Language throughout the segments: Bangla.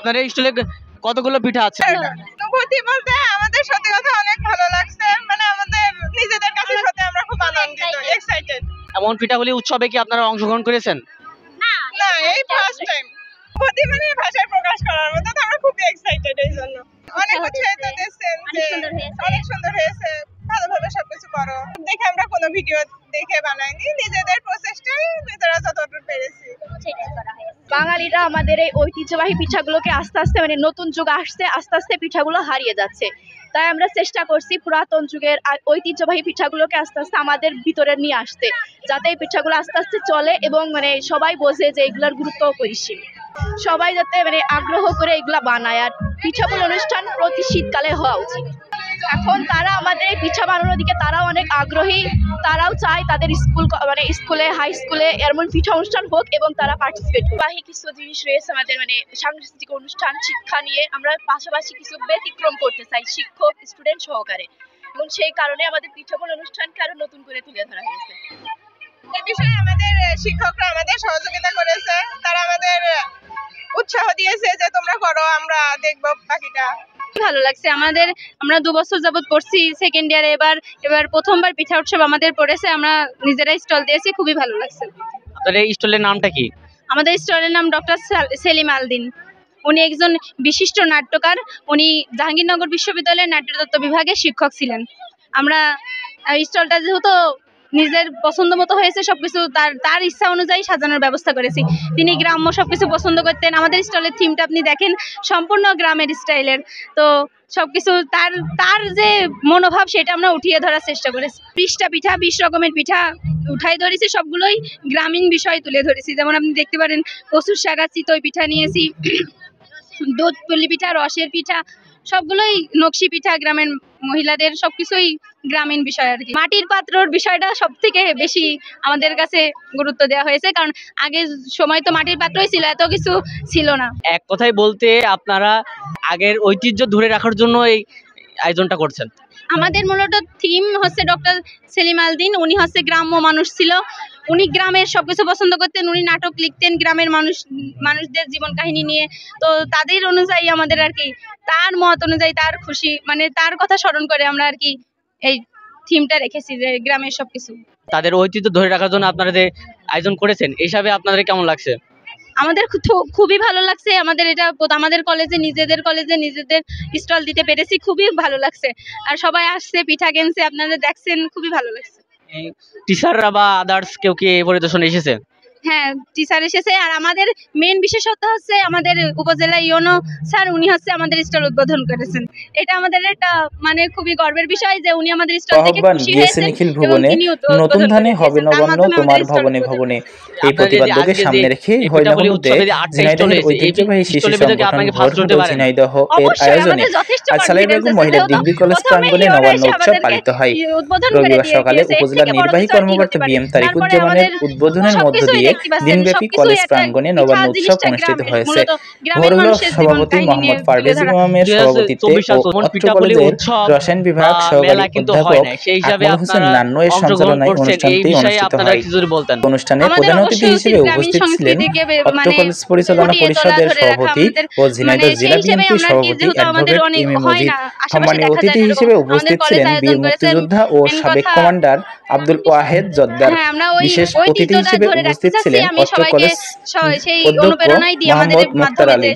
আপনার এই স্টলে কতগুলো পিঠা আছে? অনুভূতি বলতে আমাদের সত্যি কথা অনেক ভালো লাগছে, মানে আমাদের নিজেদের কাছে সত্যি আমরা খুব আনন্দিত, এক্সাইটেড। এমন পিঠাগুলি উৎসবে কি আপনারা অংশগ্রহণ করেছেন? না, এই ফার্স্ট টাইম। অনুভূতি মানে ভাষায় প্রকাশ করার মতো, তো আমরা খুব এক্সাইটেড এই জন্য। অনেক উৎসাহিত দেখছেন যে অনেক সুন্দর হয়েছে, ভালোভাবে সবকিছু করো দেখে আমরা কোনো ভিডিও দেখে বানাইনি, নিজেদের প্রচেষ্টায় নিজেরা যতটুকু পেরেছি সেটাই করা হয়েছে। বাঙালিরা আমাদের এই ঐতিহ্যবাহী পিঠাগুলোকে আস্তে আস্তে মানে নতুন যুগ আসছে, আস্তে আস্তে পিঠাগুলো হারিয়ে যাচ্ছে। তাই আমরা চেষ্টা করছি পুরাতন যুগের ঐতিহ্যবাহী পিঠাগুলোকে আস্তে আস্তে আমাদের ভিতরে নিয়ে আসতে, যাতে এই পিঠাগুলো আস্তে আস্তে চলে এবং মানে সবাই বোঝে যে এগুলোর গুরুত্ব অপরিসীম। সবাই যাতে মানে আগ্রহ করে এগুলা বানায়। আর পিঠাগুলো অনুষ্ঠান প্রতি শীতকালে হওয়া উচিত। এখন তারা আমাদের এই পিঠা বানানোর দিকে তারাও অনেক আগ্রহী, তারাও চায় তাদের স্কুলে হাই স্কুলে এমন পিঠা অনুষ্ঠান হোক এবং তারা পার্টিসিপেট করুক। বাকি কিছু জিনিস রয়েছে আমাদের মানে সাংস্কৃতিক অনুষ্ঠান শিক্ষা নিয়ে, আমরা পাশাপাশি কিছু ব্যতিক্রম করতে চাই শিক্ষক স্টুডেন্ট সহকারে, এবং সেই কারণে আমাদের পিঠাগুলো অনুষ্ঠানকে আরো নতুন করে তুলে ধরা হয়েছে। এই বিষয়ে আমাদের শিক্ষকরা আমাদের সহযোগিতা করেছে, তারা আমাদের উৎসাহ দিয়েছে যে তোমরা করো, আমরা দেখবো বাকিটা। ভালো লাগছে আমরা 2 বছর যাবত পড়ছি সেকেন্ড ইয়ারে, এবার প্রথমবার পিঠা উৎসব আমাদের পড়েছে, আমরা নিজেরাই স্টল দিয়েছি, খুবই ভালো লাগছে। আপনার এই স্টলের নামটা কি? আমাদের স্টলের নাম ডক্টর সেলিম আলদিন। উনি একজন বিশিষ্ট নাট্যকার, উনি জাহাঙ্গীরনগর বিশ্ববিদ্যালয়ের নাট্যতত্ত্ব বিভাগে শিক্ষক ছিলেন। আমরা স্টলটা যেহেতু নিজের পছন্দ মতো হয়েছে, সবকিছু তার ইচ্ছা অনুযায়ী সাজানোর ব্যবস্থা করেছি। তিনি গ্রাম্য সবকিছু পছন্দ করতেন। আমাদের স্টলের থিমটা আপনি দেখেন সম্পূর্ণ গ্রামের স্টাইলের, তো সবকিছু তার যে মনোভাব সেটা আমরা উঠিয়ে ধরার চেষ্টা করেছি। 20টা পিঠা 20 রকমের পিঠা উঠাই ধরেছি, সবগুলোই গ্রামীণ বিষয় তুলে ধরেছি। যেমন আপনি দেখতে পারেন কচুর শাগা চিতই পিঠা নিয়েছি, দুধ পুলি পিঠা, রসের পিঠা, সবগুলোই নকশি পিঠা, গ্রামের মহিলাদের সবকিছুই গ্রামীণ বিষয় আর কি। মাটির পাত্রর বিষয়টা সব থেকে বেশি আমাদের কাছে গুরুত্ব দেওয়া হয়েছে, কারণ আগের সময় তো মাটির পাত্রই ছিল, এত কিছু ছিল না। এক কথায় বলতে আপনারা আগের ঐতিহ্য ধরে রাখার জন্য এই আয়োজনটা করছেন। আমাদের মূলত থিম হচ্ছে ডক্টর সেলিম আলদিন। উনি হচ্ছে গ্রাম্য মানুষ ছিল, উনি গ্রামের সবকিছু পছন্দ করতেন, উনি নাটক লিখতেন গ্রামের মানুষদের জীবন কাহিনী নিয়ে। তো তাদের অনুযায়ী আমাদের আর কি, তার মত অনুযায়ী, তার খুশি মানে তার কথা স্মরণ করে আমরা আর কি এই থিমটা রেখেছি, যে গ্রামের সবকিছু। তাদের ঐতিহ্য ধরে রাখার জন্য আপনারা যে আয়োজন করেছেন, এই হিসাবে আপনাদের কেমন লাগছে? আমাদের খুবই ভালো লাগছে। আমাদের কলেজে নিজেদের স্টল দিতে পেরেছি, খুবই ভালো লাগছে। আর সবাই আসছে, পিঠা কিনছে, আপনারা দেখছেন, খুবই ভালো লাগছে। টিচাররা বা আদার্স কেউ কি এই পরিদর্শনে এসেছে? হ্যাঁ, টিচার এসেছে। আর আমাদের মেন বিশেষত্ব হচ্ছে আমাদের উপজেলা ইউনো স্যার, উনি হচ্ছে আমাদের স্টল উদ্বোধন করেছেন। এটা আমাদের একটা মানে খুবই গর্বের বিষয় যে উনি আমাদের স্টল দেখে খুশি হয়েছেন। নিখিল ভুবনে নতুন ধানে হবে নবান্ন, তোমার ভবনে ভবনে এই প্রতিপাদ্যকে সামনে রেখে হইলাগুলোতে ঝিনাইদহের ঐতিহ্যবাহী শিশু সংগঠন ভোর ঝিনাইদহ এর আয়োজনে আজ সালের বেগম মহিলা ডিগ্রি কলেজ প্রাঙ্গণে নবান্ন উৎসব পালিত হয়। রবিবার সকালে উপজেলা নির্বাহী কর্মকর্তা বিএম তারিকুজ্জামানের উদ্বোধনের মধ্য দিয়ে দিনব্যাপী কলেজ প্রাঙ্গণে নবান্ন উৎসব অনুষ্ঠিত হয়েছে। ভোরুল সভাপতি মোহাম্মদ পারভেজ ইমামের সভাপতিত্বে অত্র কলেজের রসায়ন বিভাগ সহকারী অধ্যাপক আকমল হোসেন নান্নু এর সঞ্চালনায় অনুষ্ঠানটি অনুষ্ঠিত হয়। অনুষ্ঠানে প্রধান অতিথি হিসেবে উপস্থিত ছিলেন অত্র কলেজ পরিচালনা পরিষদের সভাপতি ও ঝিনাইদহ জেলা বিএনপি সভাপতি অ্যাডভোকেট এম এ মজিদ। সম্মানীয় অতিথি হিসেবে উপস্থিত ছিলেন বীর মুক্তিযোদ্ধা ও সাবেক কমান্ডার আব্দুল ওয়াহেদ জোদ্দার। বিশেষ অতিথি হিসেবে উপস্থিত ছিলেন অত্র কলেজ অধ্যক্ষ মোহাম্মদ মুক্তার আলী,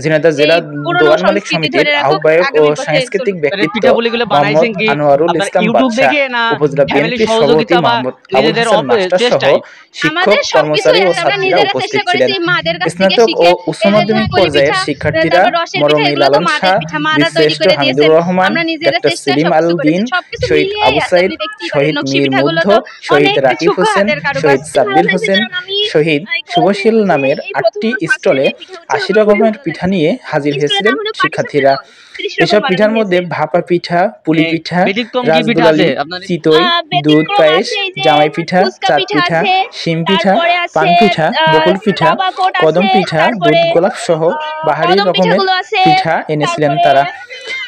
ঝিনাইদহ জেলা দোয়ার মালিক সমিতির আহ্বায়ক ও সাংস্কৃতিক ব্যক্তিত্ব মোহাম্মদ আনোয়ারুল ইসলাম বাদশাহ, উপজেলা বিএনপির সভাপতি মোহাম্মদ আবুল হাসান মাস্টার সহ শিক্ষক কর্মচারী ও ছাত্রীরা উপস্থিত ছিলেন। স্নাতক ও উচ্চ মাধ্যমিক পর্যায়ের শিক্ষার্থীরা মরমী লালন শাহ, বীরশ্রেষ্ঠ হামিদুর রহমান, ডক্টর সেলিম আলদিন, শহীদ আবু সাইদ, শহীদ মীর মুগ্ধ, শহীদ রাকিব হোসেন, শহীদ সাব্বির হোসেন, শহীদ শুভশীল নামের 8টি স্টলে 80 রকমের পিঠা নিয়ে হাজির হয়েছিলেন শিক্ষার্থীরা। এসব পিঠার মধ্যে ভাপা পিঠা, পুলি পিঠা, রাসগোলালি, চিতই, দুধ পায়েস, জামাই পিঠা, চাঁদ পিঠা, শিম পিঠা, পান পিঠা, বকুল পিঠা, কদম পিঠা, দুধ গোলাপ সহ বাহারি রকমের পিঠা এনেছিলেন তারা।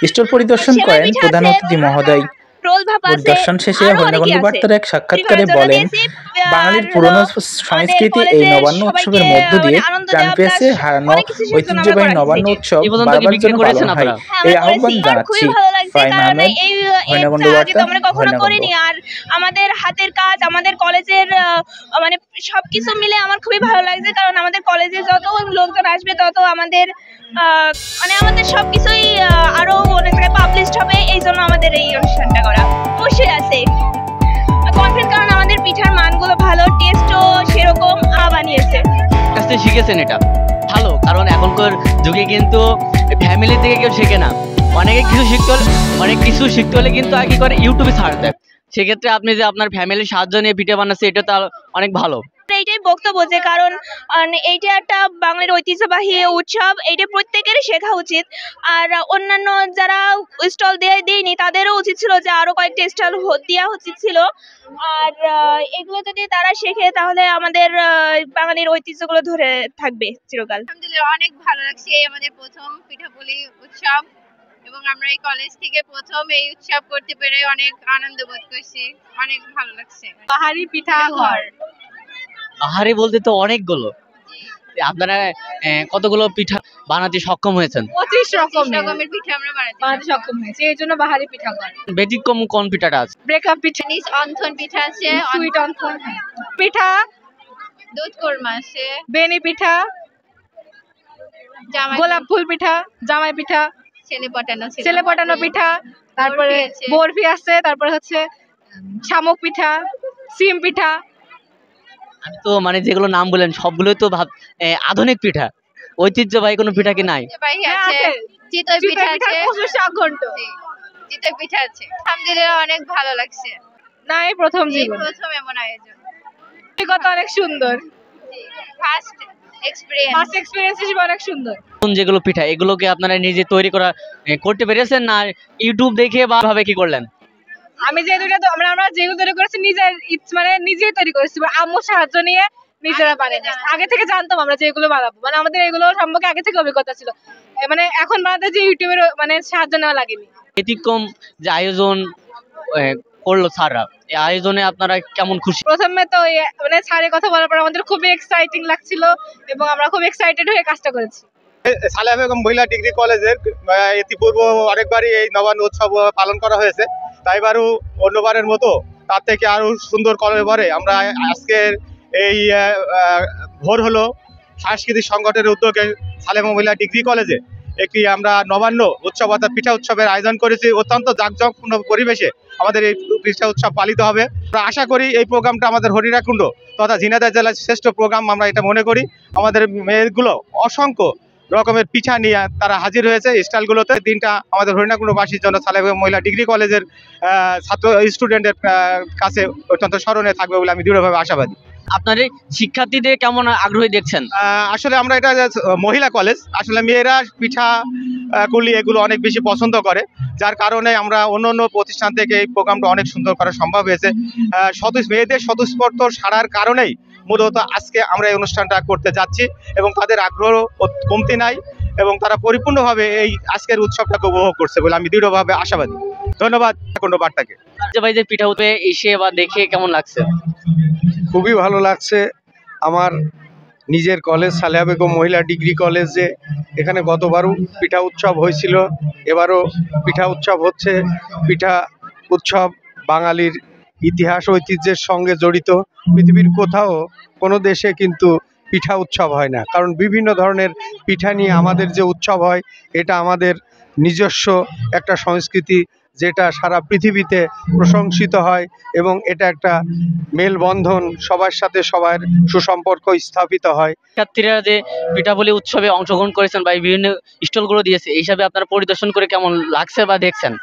স্টল পরিদর্শন করেন প্রধান অতিথি মহোদয়। রোল ভাপা আছে, পরিদর্শন শেষে আরো হরিণাকুণ্ড অনেকেই আছে। বার্তার এক সাক্ষাৎকারে জন্য বলেন, দিয়েছি, বাঙালির আর পুরনো আমাদের সংস্কৃতি এই কলেজের নবান্ন উৎসবের সবাইকে মধ্য দিয়ে আনন্দ প্রাণ দেওয়া পেয়েছে, plus হারানো অনেক কিছু সেজন্য আমরা ঐতিহ্যবাহী করা নবান্ন হয়েছে। উৎসব এই পর্যন্ত কি বারবার বিক্রি যেন করেছেন পালন হয়, আপনারা? হ্যাঁ, এই আমরা করেছি। আহ্বান আমার জানাচ্ছি। খুবই ভালো লাগছে, ফাহিম কারণ আহমেদ, এই হরিণাকুণ্ড এটা আগে বার্তা, তো আমরা কখনো হরিণাকুণ্ড। করিনি। আর আমাদের হাতের কাজ, আমাদের কলেজের মানে সবকিছু মিলে আমার খুবই ভালো লাগছে, কারণ আমাদের কলেজে যত লোকজন আসবে তত আমাদের মানে আমাদের সবকিছুই আরো অনেক জায়গায় পাবলিশড হবে, এই জন্য আমাদের এই অনুষ্ঠানটা করা। অবশ্যই আছে কনফিডেন্ট, কারণ আমাদের পিঠার মানগুলো ভালো, টেস্টও সেরকম বানিয়েছে। কাছ থেকে শিখেছেন, এটা ভালো, কারণ এখনকার যুগে কিন্তু ফ্যামিলি থেকে কেউ শেখে না। অনেক কিছু শিখতে হলে কিন্তু আগে করে ইউটিউবে সার্চ দেয়। সেক্ষেত্রে আপনি যে আপনার ফ্যামিলির সাহায্য নিয়ে পিঠে বানাচ্ছে, এটা তো অনেক ভালো। এইটাই বক্তব্য যে, কারণ এইটা একটা বাঙালির ঐতিহ্যবাহী উৎসব, এইটা প্রত্যেকেরই শেখা উচিত। আর অন্যান্য যারা স্টল দেয়নি তাদেরও উচিত ছিল যে আরো কয়েকটা স্টল দেওয়া উচিত ছিল। আর এগুলো যদি তারা শেখে তাহলে আমাদের বাঙালির ঐতিহ্যগুলো ধরে থাকবে চিরকাল। আলহামদুলিল্লাহ, অনেক ভালো লাগছে। এই আমাদের প্রথম পিঠাপুলি উৎসব এবং আমরা এই কলেজ থেকে প্রথম এই উৎসব করতে পেরে অনেক আনন্দ বোধ করছি, অনেক ভালো লাগছে। পাহাড়ি পিঠা ঘর, আহারে বলতে তো অনেকগুলো। আপনারা কতগুলো পিঠা বানাতে সক্ষম হয়েছেন? 25 রকমের পিঠা আমরা বানাতে সক্ষম হয়েছে, এই জন্য বাহারি পিঠা ঘর। ব্যতিক্রম কোন পিঠাটা আছে? ব্রেকআপ পিঠা, চাইনিজ অন্থন পিঠা আছে, সুইট অন্থন পিঠা, দুধ কোরমা আছে, বেনি পিঠা, জামাই গোলাপ ফুল পিঠা, জামাই পিঠা, ছেলে পটানো ছিল, ছেলে পটানো পিঠা, তারপরে বরফি আছে। বরফি আছে, তারপরে হচ্ছে শামুক পিঠা, সিম পিঠা। আমি তো মানে যেগুলো নাম বললেন সবগুলোই তো আধুনিক পিঠা, ঐতিহ্যবাহী কোনো পিঠা কি নাই? ঐতিহ্যবাহী হ্যাঁ, আছে, আছে। চিতই পিঠা পিঠা আছে, প্রচুর শাকঘন্ট। জি, চিতই পিঠা আছে। আলহামদুলিল্লাহ, অনেক ভালো লাগছে। না, এই প্রথম এই জীবন, প্রথম এমন আয়োজন, অভিজ্ঞতা অনেক সুন্দর, ফার্স্ট এক্সপেরিয়েন্স। ফার্স্ট এক্সপেরিয়েন্স হিসেবে অনেক সুন্দর। কোন যেগুলো পিঠা এগুলোকে আপনারা নিজে তৈরি করতে পেরেছেন, না ইউটিউব দেখে বা ভাবে কি করলেন? আমি যে দুইটা তো আমরা যেগুলো তৈরি করেছি নিজের মানে নিজেই তৈরি করেছি, আম্মুর সাহায্য নিয়ে নিজেরা বানিয়ে। আগে থেকে জানতাম আমরা যে এগুলো বানাবো, মানে আমাদের এগুলো সম্পর্কে আগে থেকে অভিজ্ঞতা ছিল, মানে এখন বানাতে যে ইউটিউবের মানে সাহায্য নেওয়া লাগেনি। ব্যতিক্রম যে আয়োজন করলো স্যাররা, এই আয়োজনে আপনারা কেমন খুশি? প্রথমে তো মানে স্যারের কথা বলার পর আমাদের খুবই এক্সাইটিং লাগছিল এবং আমরা খুব এক্সাইটেড হয়ে কাজটা করেছি। সালেহা বেগম মহিলা ডিগ্রি কলেজের ইতিপূর্ব অনেকবারই এই নবান্ন উৎসব পালন করা হয়েছে, তাই এবারও অন্যবারের মতো তার থেকে আরো সুন্দর করে আমরা আজকের এই ভোর হলো সাংস্কৃতিক সংগঠনের উদ্যোগে সালেহা মহিলা ডিগ্রি কলেজে একটি আমরা নবান্ন উৎসব অর্থাৎ পিঠা উৎসবের আয়োজন করেছি। অত্যন্ত জাঁকজমকপূর্ণ পরিবেশে আমাদের এই পিঠা উৎসব পালিত হবে। আমরা আশা করি এই প্রোগ্রামটা আমাদের হরিণাকুণ্ড তথা ঝিনাইদহ জেলার শ্রেষ্ঠ প্রোগ্রাম আমরা এটা মনে করি। আমাদের মেয়েগুলো অসংখ্য রকমের পিঠা নিয়ে তারা হাজির হয়েছে স্টলগুলোতে। দিনটা আমাদের হরিণাকুণ্ডবাসীর জন্য সালেহা বেগম মহিলা ডিগ্রি কলেজের ছাত্র স্টুডেন্টের কাছে অত্যন্ত স্মরণে থাকবে বলে আমি দৃঢ়ভাবে আশাবাদী। আপনাদের শিক্ষার্থীদের কেমন আগ্রহী দেখছেন? আসলে আমরা এটা মহিলা কলেজ, আসলে মেয়েরা পিঠা কুলি এগুলো অনেক বেশি পছন্দ করে, যার কারণে আমরা অন্য প্রতিষ্ঠান থেকে এই প্রোগ্রামটা অনেক সুন্দর করা সম্ভব হয়েছে। মেয়েদের স্বতঃস্ফূর্ত সাড়ার কারণেই মূলত আজকে আমরা এই অনুষ্ঠানটা করতে যাচ্ছি এবং তাদের আগ্রহ কমতি নাই এবং তারা পরিপূর্ণভাবে এই আজকের উৎসবটাকে উপভোগ করছে বলে আমি দৃঢ়ভাবে আশাবাদী। ধন্যবাদ কোন বার্তাকে। ভাই যে পিঠা উঠে এসে বা দেখে কেমন লাগছে? খুবই ভালো লাগছে। আমার নিজের কলেজ সালেহা বেগম মহিলা ডিগ্রি কলেজে এখানে গতবারও পিঠা উৎসব হয়েছিল, এবারও পিঠা উৎসব হচ্ছে। পিঠা উৎসব বাঙালির ইতিহাস ঐতিহ্যের সঙ্গে জড়িত। পৃথিবীর কোথাও কোনো দেশে কিন্তু পিঠা উৎসব হয় না, কারণ বিভিন্ন ধরনের পিঠা নিয়ে আমাদের যে উৎসব হয় এটা আমাদের নিজস্ব একটা সংস্কৃতি, যেটা সারা পৃথিবীতে প্রশংসিত হয় এবং এটা একটা মেলবন্ধন, সবার সাথে সবার সুসম্পর্ক স্থাপিত হয়। শিক্ষার্থীরা যে পিঠাপুলি উৎসবে অংশগ্রহণ করেছেন বা বিভিন্ন স্টলগুলো দিয়েছে, এই হিসাবে আপনারা পরিদর্শন করে কেমন লাগছে বা দেখছেন?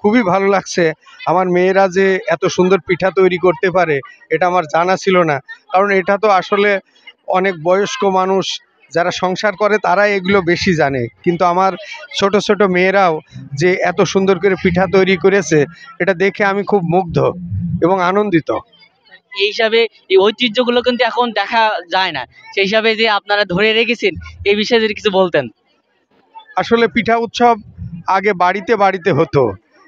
খুবই ভালো লাগছে। আমার মেয়েরা যে এত সুন্দর পিঠা তৈরি করতে পারে এটা আমার জানা ছিল না, কারণ এটা তো আসলে অনেক বয়স্ক মানুষ যারা সংসার করে তারা এগুলো বেশি জানে, কিন্তু আমার ছোট ছোট মেয়েরাও যে এত সুন্দর করে পিঠা তৈরি করেছে এটা দেখে আমি খুব মুগ্ধ এবং আনন্দিত। এই হিসাবে এই ঐতিহ্যগুলো কিন্তু এখন দেখা যায় না, সেই হিসাবে যে আপনারা ধরে রেখেছেন এই বিষয়ে যদি কিছু বলতেন। আসলে পিঠা উৎসব আগে বাড়িতে বাড়িতে হতো,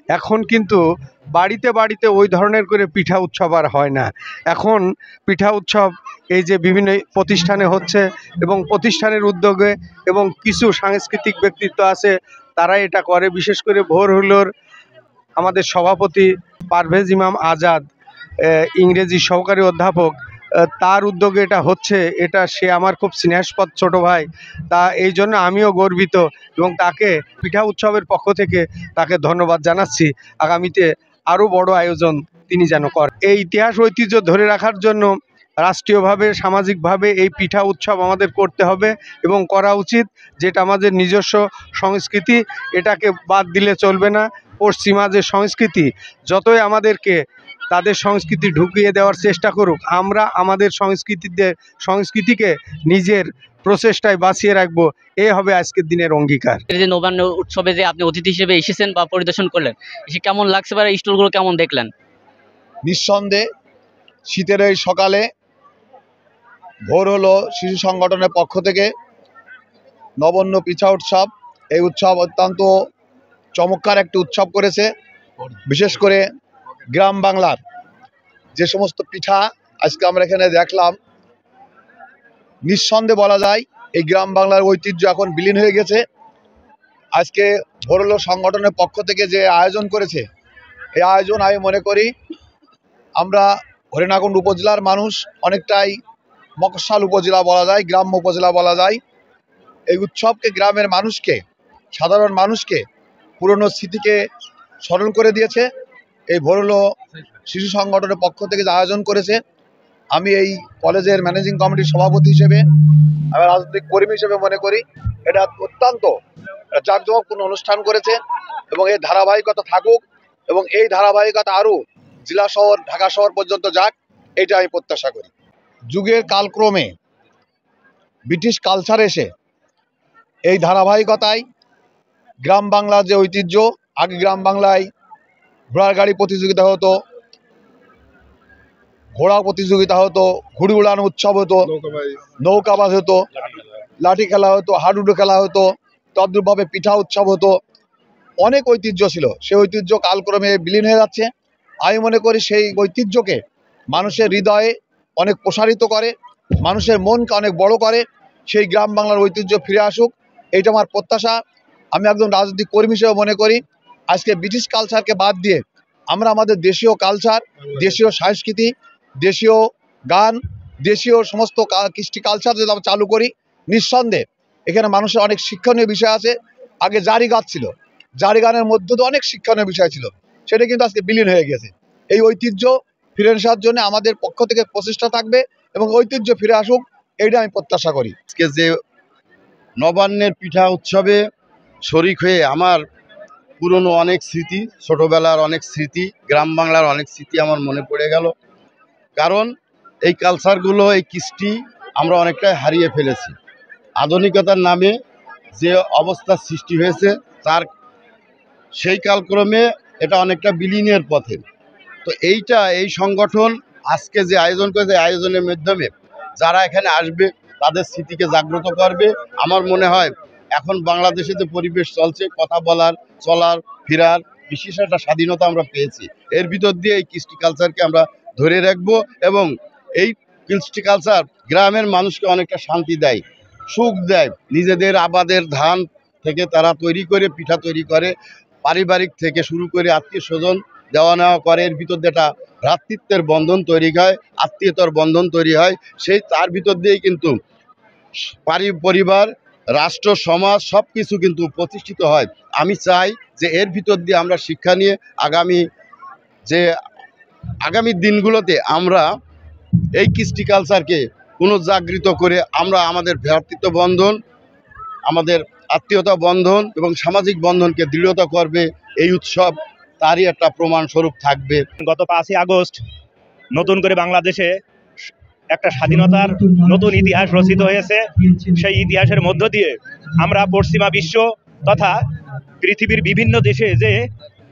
এখন কিন্তু বাড়িতে বাড়িতে ওই ধরনের করে পিঠা উৎসব আর হয় না। এখন পিঠা উৎসব এই যে বিভিন্ন প্রতিষ্ঠানে হচ্ছে এবং প্রতিষ্ঠানের উদ্যোগে এবং কিছু সাংস্কৃতিক ব্যক্তিত্ব আছে তারা এটা করে। বিশেষ করে ভোর হলোর আমাদের সভাপতি পারভেজ ইমাম আজাদ, ইংরেজি সহকারী অধ্যাপক, তার উদ্যোগে এটা হচ্ছে। এটা সে আমার খুব স্নেহাস্পদ ছোট ভাই, তা এই জন্য আমিও গর্বিত এবং তাকে পিঠা উৎসবের পক্ষ থেকে তাকে ধন্যবাদ জানাচ্ছি। আগামীতে আরও বড় আয়োজন তিনি যেন করেন। এই ইতিহাস ঐতিহ্য ধরে রাখার জন্য রাষ্ট্রীয়ভাবে সামাজিকভাবে এই পিঠা উৎসব আমাদের করতে হবে এবং করা উচিত, যেটা আমাদের নিজস্ব সংস্কৃতি, এটাকে বাদ দিলে চলবে না। পশ্চিমা যে সংস্কৃতি যতই আমাদেরকে তাদের সংস্কৃতি ঢুকিয়ে দেওয়ার চেষ্টা করুক, আমরা আমাদের সংস্কৃতিকে নিজের প্রচেষ্টায় বাঁচিয়ে রাখবো, এ হবে আজকের দিনের অঙ্গীকার। এই যে নবান্ন উৎসবে যে আপনি অতিথি হিসেবে এসেছেন বা পরিদর্শন করলেন, এসে কেমন লাগছে বা স্টলগুলো কেমন দেখলেন? নিঃসন্দেহে শীতের এই সকালে ভোর হলো শিশু সংগঠনের পক্ষ থেকে নবান্ন পিঠা উৎসব। এই উৎসব অত্যন্ত চমৎকার একটি উৎসব করেছে। বিশেষ করে গ্রাম বাংলার যে সমস্ত পিঠা আজকে আমরা এখানে দেখলাম, নিঃসন্দেহে বলা যায় এই গ্রাম বাংলার ঐতিহ্য এখন বিলীন হয়ে গেছে। আজকে ভোর হলো সংগঠনের পক্ষ থেকে যে আয়োজন করেছে, এই আয়োজন আমি মনে করি আমরা হরিণাকুণ্ড উপজেলার মানুষ অনেকটাই মফস্বল উপজেলা বলা যায়, গ্রাম্য উপজেলা বলা যায়। এই উৎসবকে গ্রামের মানুষকে, সাধারণ মানুষকে পুরনো স্মৃতিকে স্মরণ করে দিয়েছে। এই ভোর হলো শিশু সংগঠনের পক্ষ থেকে যে আয়োজন করেছে, আমি এই কলেজের ম্যানেজিং কমিটির সভাপতি হিসেবে, আমি রাজনৈতিক কর্মী হিসেবে মনে করি এটা অত্যন্ত জাঁকজমকপূর্ণ অনুষ্ঠান করেছে এবং এই ধারাবাহিকতা থাকুক এবং এই ধারাবাহিকতা আরও জেলা শহর ঢাকা শহর পর্যন্ত যাক, এটা আমি প্রত্যাশা করি। যুগের কালক্রমে ব্রিটিশ কালচার এসে এই ধারাবাহিকতায় গ্রাম বাংলার যে ঐতিহ্য, আগে গ্রাম বাংলায় ঘোড়ার গাড়ি প্রতিযোগিতা হতো, ঘোড়া প্রতিযোগিতা হতো, ঘুড়ি উড়ানো উৎসব হতো, নৌকাবাজ হতো, লাঠি খেলা হতো, হাডুডু খেলা হতো, তদ্রূপভাবে পিঠা উৎসব হতো। অনেক ঐতিহ্য ছিল, সেই ঐতিহ্য কালক্রমে বিলীন হয়ে যাচ্ছে। আমি মনে করি সেই ঐতিহ্যকে মানুষের হৃদয়ে অনেক প্রসারিত করে, মানুষের মনকে অনেক বড় করে। সেই গ্রাম বাংলার ঐতিহ্য ফিরে আসুক, এইটা আমার প্রত্যাশা। আমি একজন রাজনৈতিক কর্মী হিসেবে মনে করি আজকে ব্রিটিশ কালচারকে বাদ দিয়ে আমরা আমাদের দেশীয় কালচার, দেশীয় সংস্কৃতি, দেশীয় গান, দেশীয় সমস্ত কৃষ্টি কালচার যদি আমরা চালু করি, নিঃসন্দেহে এখানে মানুষের অনেক শিক্ষণীয় বিষয় আছে। আগে জারি গান ছিল, জারি গানের মধ্যে তো অনেক শিক্ষণীয় বিষয় ছিল, সেটা কিন্তু আজকে বিলীন হয়ে গেছে। এই ঐতিহ্য ফিরে আসার জন্য আমাদের পক্ষ থেকে প্রচেষ্টা থাকবে এবং ঐতিহ্য ফিরে আসুক, এইটা আমি প্রত্যাশা করি। আজকে যে নবান্নের পিঠা উৎসবে শরিক হয়ে আমার পুরনো অনেক স্মৃতি, ছোটবেলার অনেক স্মৃতি, গ্রাম বাংলার অনেক স্মৃতি আমার মনে পড়ে গেল। কারণ এই কালচারগুলো, এই কৃষ্টি আমরা অনেকটাই হারিয়ে ফেলেছি। আধুনিকতার নামে যে অবস্থার সৃষ্টি হয়েছে, তার সেই কালক্রমে এটা অনেকটা বিলীনের পথে। তো এই সংগঠন আজকে যে আয়োজন করেছে, আয়োজনের মাধ্যমে যারা এখানে আসবে তাদের স্মৃতিকে জাগ্রত করবে। আমার মনে হয় এখন বাংলাদেশে যে পরিবেশ চলছে, কথা বলার, চলার, ফেরার বিশেষ একটা স্বাধীনতা আমরা পেয়েছি। এর ভিতর দিয়ে এই কৃষ্টি কালচারকে আমরা ধরে রাখবো এবং এই কৃষ্টি কালচার গ্রামের মানুষকে অনেকটা শান্তি দেয়, সুখ দেয়। নিজেদের আবাদের ধান থেকে তারা তৈরি করে পিঠা তৈরি করে, পারিবারিক থেকে শুরু করে আত্মীয় স্বজন দেওয়া নেওয়া করে। এর ভিতর দিয়ে একটা ভ্রাতৃত্বের বন্ধন তৈরি হয়, আত্মীয়তার বন্ধন তৈরি হয়। সেই তার ভিতর দিয়েই কিন্তু পরিবার, রাষ্ট্র, সমাজ সব কিছু কিন্তু প্রতিষ্ঠিত হয়। আমি চাই যে এর ভিতর দিয়ে আমরা শিক্ষা নিয়ে আগামী দিনগুলোতে আমরা এই কৃষ্টি কালচারকে পুনর্জাগৃত করে আমরা আমাদের ভ্রাতৃত্ব বন্ধন, আমাদের আত্মীয়তা বন্ধন এবং সামাজিক বন্ধনকে দৃঢ়তা করবে এই উৎসব, তারই একটা প্রমাণ স্বরূপ থাকবে। গত 5ই আগস্ট নতুন করে বাংলাদেশে একটা স্বাধীনতার নতুন ইতিহাস রচিত হয়েছে। সেই ইতিহাসের মধ্য দিয়ে আমরা পশ্চিমা বিশ্ব তথা পৃথিবীর বিভিন্ন দেশে যে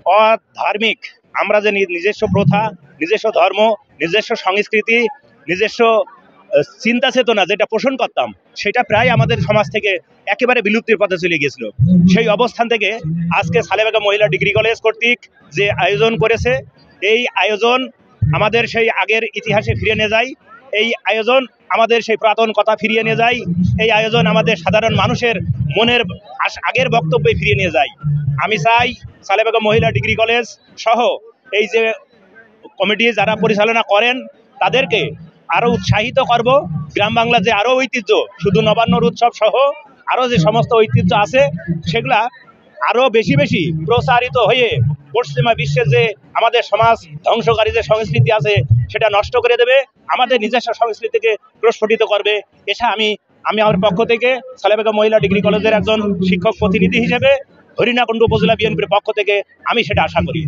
অধার্মিক, আমরা যে নিজস্ব প্রথা, নিজস্ব ধর্ম, নিজস্ব সংস্কৃতি, নিজস্ব চিন্তা চেতনা যেটা পোষণ করতাম সেটা প্রায় আমাদের সমাজ থেকে একেবারে বিলুপ্তির পথে চলে গিয়েছিল। সেই অবস্থান থেকে আজকে সালেহা বেগম মহিলা ডিগ্রি কলেজ কর্তৃক যে আয়োজন করেছে, এই আয়োজন আমাদের সেই আগের ইতিহাসে ফিরিয়ে নিয়ে যায়, এই আয়োজন আমাদের সেই পুরাতন কথা ফিরিয়ে নিয়ে যায়, এই আয়োজন আমাদের সাধারণ মানুষের মনের আগের বক্তব্যে ফিরিয়ে নিয়ে যায়। আমি চাই সালেহা বেগম মহিলা ডিগ্রি কলেজ সহ এই যে কমিটি যারা পরিচালনা করেন তাদেরকে আরো উৎসাহিত করব। গ্রাম বাংলা যে আরো ঐতিহ্য, শুধু নবান্নর উৎসব সহ আরো যে সমস্ত ঐতিহ্য আছে সেগুলা আরো বেশি বেশি প্রসারিত হয়ে পশ্চিমা বিশ্বে যে আমাদের সমাজ ধ্বংসকারী যে সংস্কৃতি আছে সেটা নষ্ট করে দেবে, আমাদের নিজস্ব সংস্কৃতিকে প্রস্ফুটিত করবে। এটা আমি আমার পক্ষ থেকে সালেহা বেগম মহিলা ডিগ্রি কলেজের একজন শিক্ষক প্রতিনিধি হিসেবে হরিণাকুণ্ডু উপজেলা বিএনপির পক্ষ থেকে আমি সেটা আশা করি।